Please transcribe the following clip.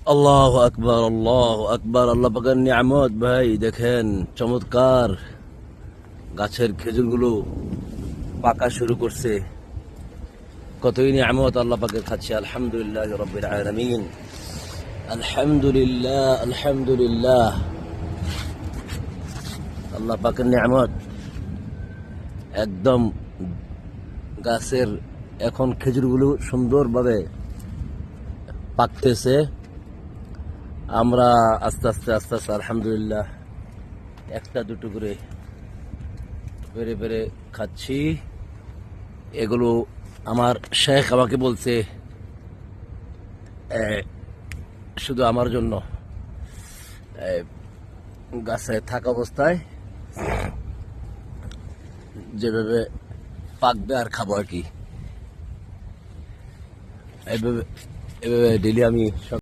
আল্লাহু আকবার, আল্লাহু আকবার। আল্লাহ পাকের নিয়ামত ভাই, দেখেন চমৎকার গাছের খেজুরগুলো পাকা শুরু করছে। কতই নিয়ামত আল্লাহ পাকের, খাচ্ছি আলহামদুলিল্লাহ রাব্বিল আলামিন। আলহামদুলিল্লাহ, আলহামদুলিল্লাহ। আল্লাহ পাকের নিয়ামত একদম। গাছের এখন খেজুরগুলো সুন্দরভাবে পাকতেছে। আমরা আস্তে আস্তে আস্তে আস্তে আলহামদুলিল্লাহ একটা দুটো করে পেরে পেরে খাচ্ছি। এগুলো আমার শেখ আমাকে বলছে এ, শুধু আমার জন্য এ, গাছে থাকা অবস্থায় যেভাবে পাকবে আর খাবো আর কি। এভাবে এভাবে ডেলি আমি